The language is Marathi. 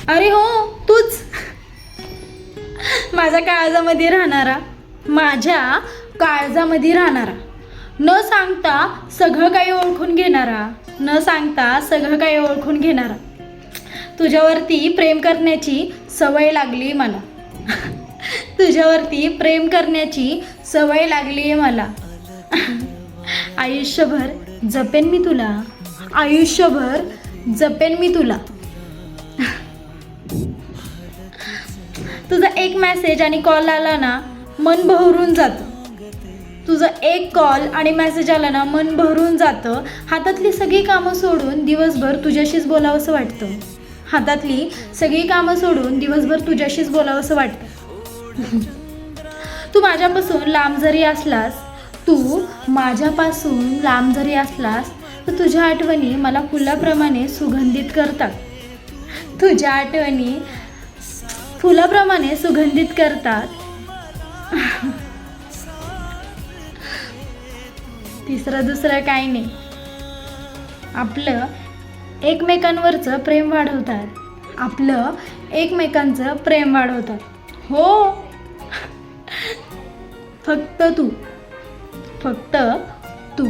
अरे हो, तूच. माझ्या काळजामध्ये राहणारा, माझ्या काळजामध्ये राहणारा, न सांगता सगळं काही ओळखून घेणारा, न सांगता सगळं काही ओळखून घेणारा. तुझ्यावरती प्रेम करण्याची सवय लागली मला. तुझ्यावरती प्रेम करण्याची सवय लागली आहे मला. आयुष्यभर जपेन मी तुला, आयुष्यभर जपेन मी तुला. तुझा एक मेसेज आणि कॉल आला ना, मन भरून जातं. तुझं एक कॉल आणि मेसेज आला ना, मन भरून जातं. हातातली सगळी कामं सोडून दिवसभर तुझ्याशीच बोलावंसं वाटतं. हातातली सगळी कामं सोडून दिवसभर तुझ्याशीच बोलावंसं वाटतं. तू माझ्यापासून लांब जरी असलास, तू माझ्यापासून लांब जरी असलास, तर तुझ्या आठवणी मला फुलाप्रमाणे सुगंधित करतात. तुझ्या आठवणी फुलाप्रमाणे सुगंधित करतात. तिसरं दुसरं काही नाही, आपलं एकमेकांवरचं प्रेम वाढवतात. आपलं एकमेकांचं प्रेम वाढवतात. हो, फक्त तू, फक्त तू.